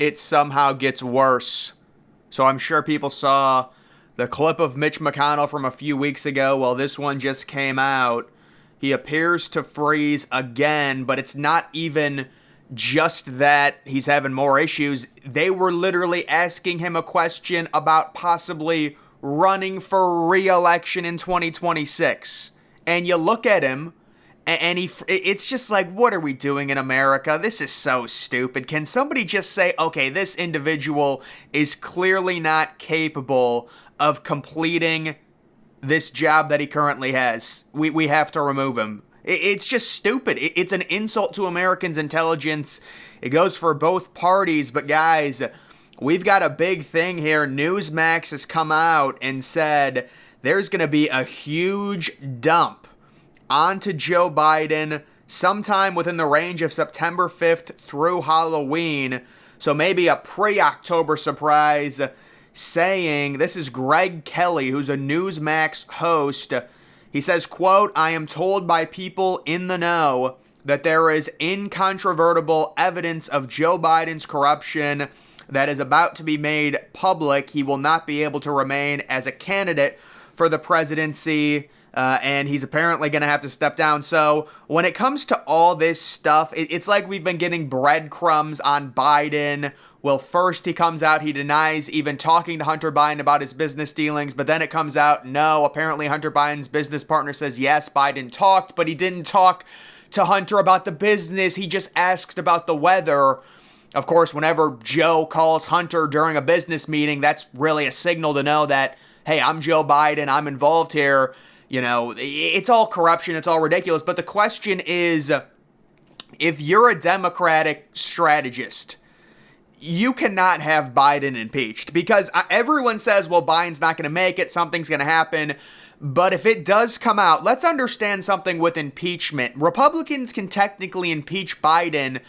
it somehow gets worse. So I'm sure people saw the clip of Mitch McConnell from a few weeks ago. Well, this one just came out. He appears to freeze again, but it's not even just that he's having more issues. They were literally asking him a question about possibly running for re-election in 2026. And you look at him, and it's just like, what are we doing in America? This is so stupid. Can somebody just say, okay, this individual is clearly not capable of completing this job that he currently has. We have to remove him. It's just stupid. It's an insult to Americans' intelligence. It goes for both parties. But guys, we've got a big thing here. Newsmax has come out and said there's going to be a huge dump onto Joe Biden sometime within the range of September 5th through Halloween. So maybe a pre-October surprise, saying, this is Greg Kelly, who's a Newsmax host. He says, quote, "I am told by people in the know that there is incontrovertible evidence of Joe Biden's corruption that is about to be made public. He will not be able to remain as a candidate for the presidency, and he's apparently going to have to step down." So when it comes to all this stuff, it's like we've been getting breadcrumbs on Biden. Well, first he comes out, he denies even talking to Hunter Biden about his business dealings, but then it comes out, no, apparently Hunter Biden's business partner says, yes, Biden talked, but he didn't talk to Hunter about the business, he just asked about the weather. Of course, whenever Joe calls Hunter during a business meeting, that's really a signal to know that, hey, I'm Joe Biden, I'm involved here. You know, it's all corruption, it's all ridiculous, but the question is, if you're a Democratic strategist, you cannot have Biden impeached, because everyone says, well, Biden's not going to make it, something's going to happen. But if it does come out, let's understand something with impeachment. Republicans can technically impeach Biden,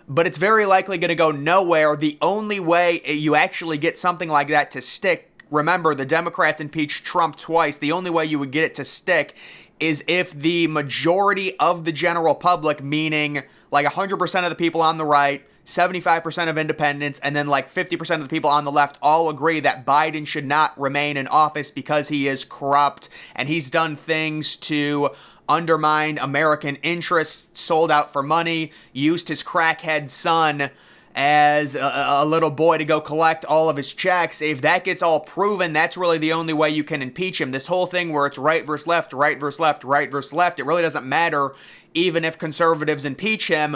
but it's very likely going to go nowhere. The only way you actually get something like that to stick, remember, the Democrats impeached Trump twice. The only way you would get it to stick is if the majority of the general public, meaning like 100% of the people on the right, 75% of independents, and then like 50% of the people on the left all agree that Biden should not remain in office because he is corrupt and he's done things to undermine American interests, sold out for money, used his crackhead son as a little boy to go collect all of his checks. If that gets all proven, that's really the only way you can impeach him. This whole thing where it's right versus left, right versus left, right versus left, it really doesn't matter even if conservatives impeach him.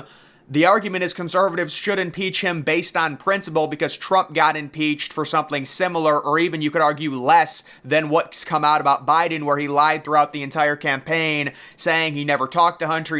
The argument is conservatives should impeach him based on principle because Trump got impeached for something similar, or even you could argue less than what's come out about Biden, where he lied throughout the entire campaign, saying he never talked to Hunter,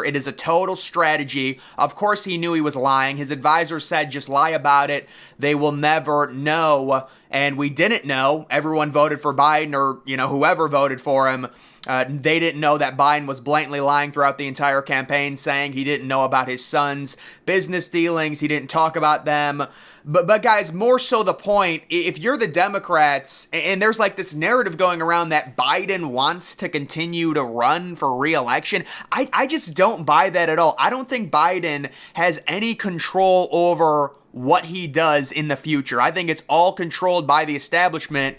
It is a total strategy. Of course he knew he was lying. His advisors said just lie about it. They will never know. And we didn't know. Everyone voted for Biden, or, whoever voted for him. They didn't know that Biden was blatantly lying throughout the entire campaign, saying he didn't know about his son's business dealings. He didn't talk about them. But guys, more so the point, if you're the Democrats, and there's like this narrative going around that Biden wants to continue to run for re-election, I just don't buy that at all. I don't think Biden has any control over what he does in the future. I think it's all controlled by the establishment.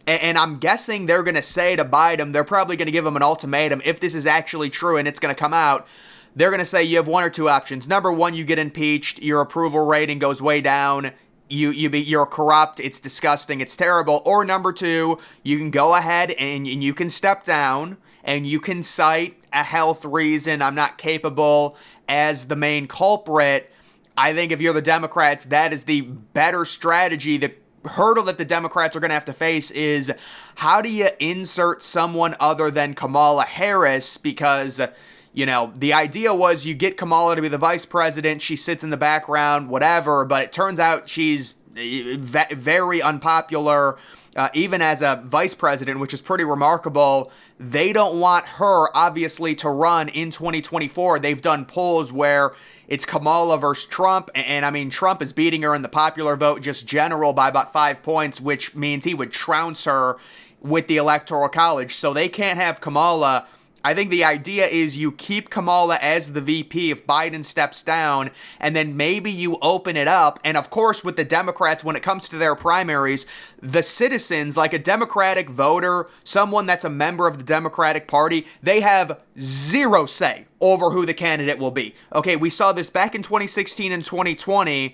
And I'm guessing they're going to say to Biden, they're probably going to give him an ultimatum. If this is actually true and it's going to come out, they're going to say you have one or two options. Number one, you get impeached. Your approval rating goes way down. You're corrupt. It's disgusting. It's terrible. Or number two, you can go ahead and you can step down and you can cite a health reason. I'm not capable as the main culprit. I think if you're the Democrats, that is the better strategy. The hurdle that the Democrats are going to have to face is, how do you insert someone other than Kamala Harris? Because, the idea was you get Kamala to be the vice president. She sits in the background, whatever. But it turns out she's very unpopular, even as a vice president, which is pretty remarkable. They don't want her, obviously, to run in 2024. They've done polls where it's Kamala versus Trump, and Trump is beating her in the popular vote, just general, by about 5 points, which means he would trounce her with the Electoral College. So they can't have Kamala I think the idea is you keep Kamala as the VP if Biden steps down, and then maybe you open it up. And of course, with the Democrats, when it comes to their primaries, the citizens, like a Democratic voter, someone that's a member of the Democratic Party, they have zero say over who the candidate will be. Okay, we saw this back in 2016 and 2020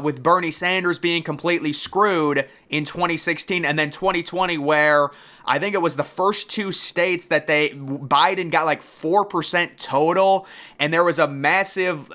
with Bernie Sanders being completely screwed in 2016, and then 2020 where I think it was the first two states that Biden got like 4% total, and there was a massive,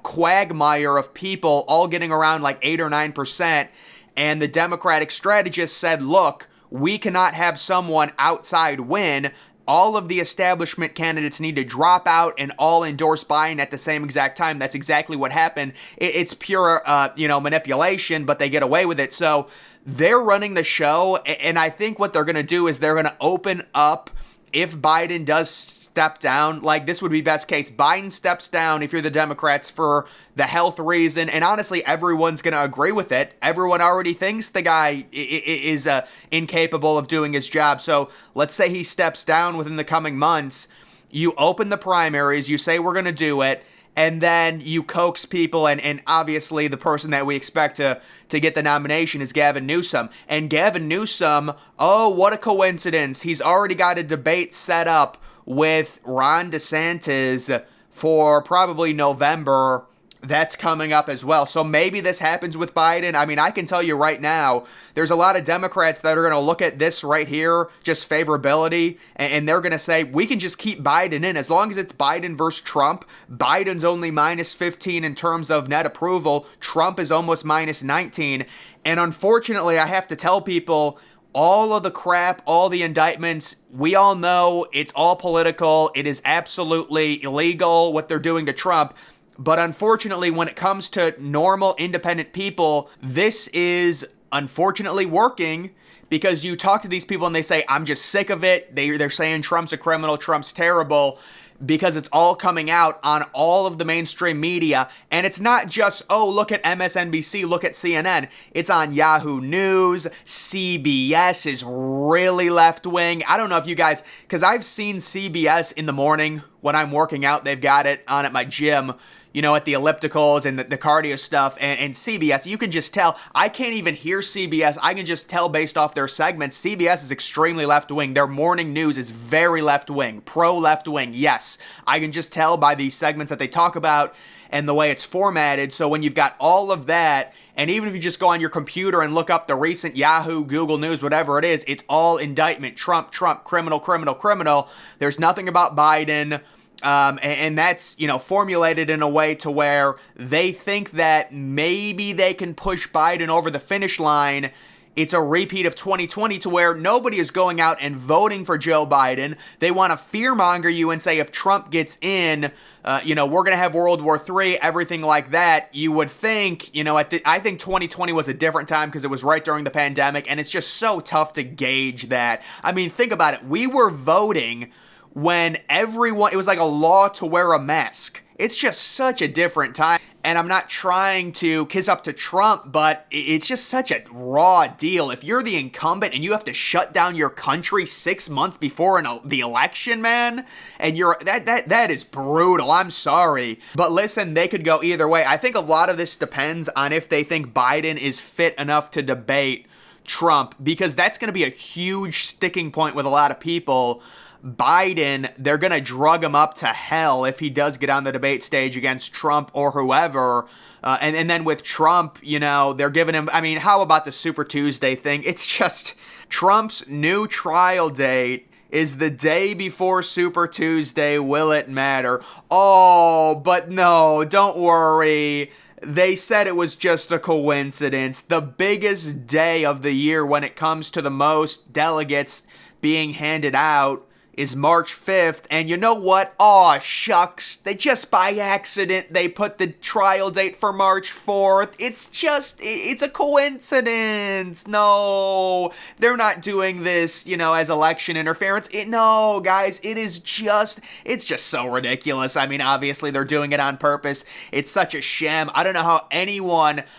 quagmire of people all getting around like 8 or 9%, and the Democratic strategist said, look, we cannot have someone outside win. All of the establishment candidates need to drop out and all endorse Biden at the same exact time. That's exactly what happened. It's pure, manipulation, but they get away with it. So they're running the show, and I think what they're going to do is they're going to open up if Biden does step down. Like, this would be best case. Biden steps down if you're the Democrats for the health reason, and honestly, everyone's going to agree with it. Everyone already thinks the guy is incapable of doing his job. So let's say he steps down within the coming months. You open the primaries, you say we're going to do it, and then you coax people, and obviously the person that we expect to get the nomination is Gavin Newsom. And Gavin Newsom, oh, what a coincidence. He's already got a debate set up with Ron DeSantis for probably November. That's coming up as well. So maybe this happens with Biden. I mean, I can tell you right now, there's a lot of Democrats that are going to look at this right here, just favorability, and they're going to say, we can just keep Biden in. As long as it's Biden versus Trump, Biden's only minus 15 in terms of net approval. Trump is almost minus 19. And unfortunately, I have to tell people, all of the crap, all the indictments, we all know it's all political. It is absolutely illegal what they're doing to Trump. But unfortunately, when it comes to normal, independent people, this is unfortunately working, because you talk to these people and they say, I'm just sick of it. They're saying Trump's a criminal, Trump's terrible, because it's all coming out on all of the mainstream media. And it's not just, oh, look at MSNBC, look at CNN. It's on Yahoo News. CBS is really left-wing. I don't know if you guys, because I've seen CBS in the morning when I'm working out. They've got it on at my gym, at the ellipticals and the cardio stuff, and CBS, you can just tell. I can't even hear CBS. I can just tell based off their segments. CBS is extremely left-wing. Their morning news is very left-wing, pro-left-wing, yes. I can just tell by the segments that they talk about and the way it's formatted. So when you've got all of that, and even if you just go on your computer and look up the recent Yahoo, Google News, whatever it is, it's all indictment, Trump, criminal, criminal, criminal. There's nothing about Biden. And that's, formulated in a way to where they think that maybe they can push Biden over the finish line. It's a repeat of 2020 to where nobody is going out and voting for Joe Biden. They want to fearmonger you and say if Trump gets in, we're going to have World War III, everything like that. You would think, I think 2020 was a different time because it was right during the pandemic, and it's just so tough to gauge that. I mean, think about it. We were voting when it was like a law to wear a mask. It's just such a different time. And I'm not trying to kiss up to Trump, but it's just such a raw deal. If you're the incumbent and you have to shut down your country 6 months before the election, man, and that is brutal. I'm sorry. But listen, they could go either way. I think a lot of this depends on if they think Biden is fit enough to debate Trump, because that's going to be a huge sticking point with a lot of people. Biden, they're going to drug him up to hell if he does get on the debate stage against Trump or whoever. And then with Trump, they're giving him, how about the Super Tuesday thing? It's just Trump's new trial date is the day before Super Tuesday. Will it matter? Oh, but no, don't worry. They said it was just a coincidence. The biggest day of the year when it comes to the most delegates being handed out is March 5th, and you know what? Aw, shucks. They just by accident, they put the trial date for March 4th. It's a coincidence. No, they're not doing this, as election interference. No, guys, it's just so ridiculous. Obviously, they're doing it on purpose. It's such a sham. I don't know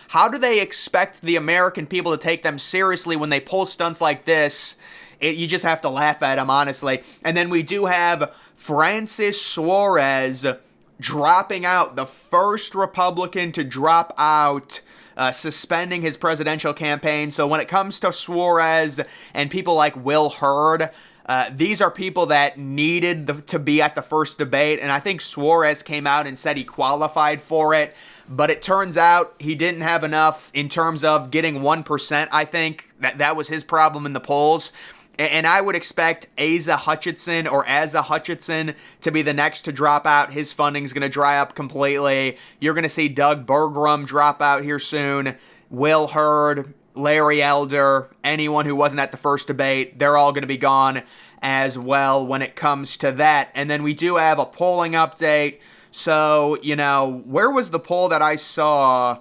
how do they expect the American people to take them seriously when they pull stunts like this You just have to laugh at him, honestly. And then we do have Francis Suarez dropping out, the first Republican to drop out, suspending his presidential campaign. So when it comes to Suarez and people like Will Hurd, these are people that needed to be at the first debate, and I think Suarez came out and said he qualified for it, but it turns out he didn't have enough in terms of getting 1%. I think that was his problem in the polls. And I would expect Asa Hutchinson to be the next to drop out. His funding's going to dry up completely. You're going to see Doug Burgum drop out here soon. Will Hurd, Larry Elder, anyone who wasn't at the first debate, they're all going to be gone as well when it comes to that. And then we do have a polling update. So, where was the poll that I saw?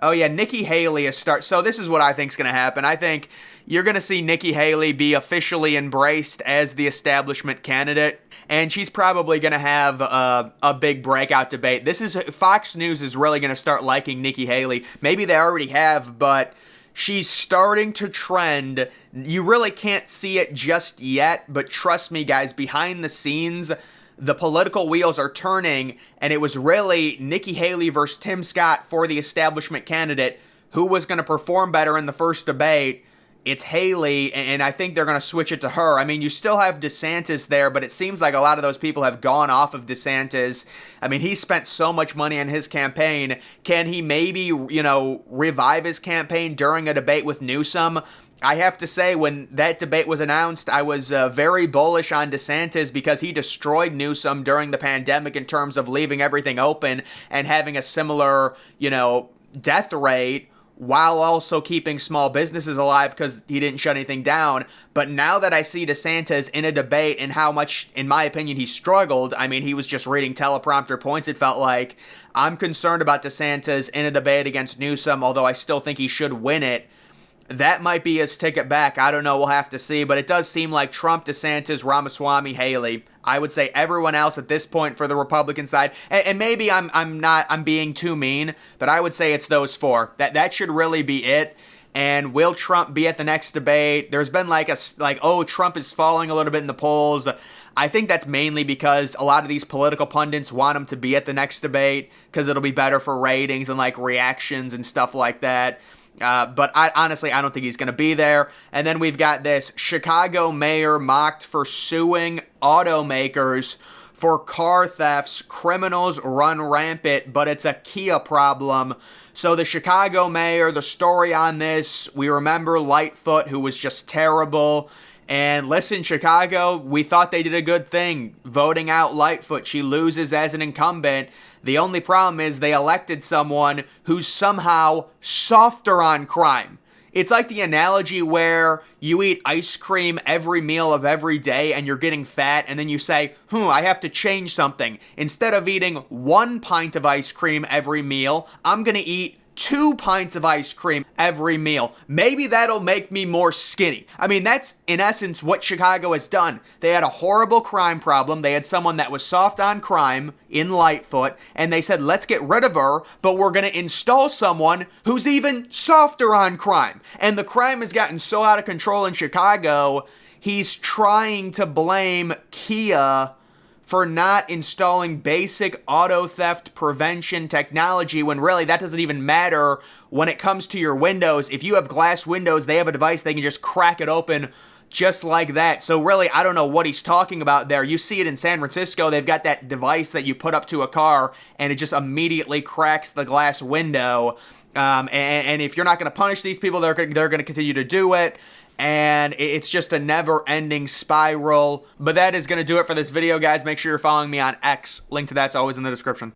Oh, yeah, Nikki Haley is So this is what I think is going to happen. I think you're going to see Nikki Haley be officially embraced as the establishment candidate, and she's probably going to have a big breakout debate. Fox News is really going to start liking Nikki Haley. Maybe they already have, but she's starting to trend. You really can't see it just yet, but trust me, guys, behind the scenes, the political wheels are turning, and it was really Nikki Haley versus Tim Scott for the establishment candidate. Who was going to perform better in the first debate? It's Haley, and I think they're going to switch it to her. I mean, you still have DeSantis there, but it seems like a lot of those people have gone off of DeSantis. I mean, he spent so much money on his campaign. Can he maybe, revive his campaign during a debate with Newsom? I have to say, when that debate was announced, I was very bullish on DeSantis because he destroyed Newsom during the pandemic in terms of leaving everything open and having a similar, death rate, while also keeping small businesses alive because he didn't shut anything down. But now that I see DeSantis in a debate and how much, in my opinion, he struggled, I mean, he was just reading teleprompter points, it felt like. I'm concerned about DeSantis in a debate against Newsom, although I still think he should win it. That might be his ticket back. I don't know. We'll have to see. But it does seem like Trump, DeSantis, Ramaswamy, Haley. I would say everyone else at this point for the Republican side. And maybe I'm being too mean, but I would say it's those four. That should really be it. And will Trump be at the next debate? There's been Trump is falling a little bit in the polls. I think that's mainly because a lot of these political pundits want him to be at the next debate because it'll be better for ratings and reactions and stuff like that. But I don't think he's going to be there. And then we've got this Chicago mayor mocked for suing automakers for car thefts. Criminals run rampant, but it's a Kia problem. So the Chicago mayor, the story on this, we remember Lightfoot, who was just terrible. And listen, Chicago, we thought they did a good thing voting out Lightfoot. She loses as an incumbent. The only problem is they elected someone who's somehow softer on crime. It's like the analogy where you eat ice cream every meal of every day and you're getting fat, and then you say, I have to change something. Instead of eating 1 pint of ice cream every meal, I'm going to eat 2 pints of ice cream every meal. Maybe that'll make me more skinny. I mean, that's in essence what Chicago has done. They had a horrible crime problem. They had someone that was soft on crime in Lightfoot, and they said, let's get rid of her, but we're going to install someone who's even softer on crime. And the crime has gotten so out of control in Chicago, he's trying to blame Kia for not installing basic auto theft prevention technology, when really that doesn't even matter when it comes to your windows. If you have glass windows, they have a device, they can just crack it open just like that. So really, I don't know what he's talking about there. You see it in San Francisco. They've got that device that you put up to a car and it just immediately cracks the glass window. And if you're not going to punish these people, they're going to continue to do it. And it's just a never-ending spiral. But that is going to do it for this video, guys. Make sure you're following me on X. Link to that's always in the description.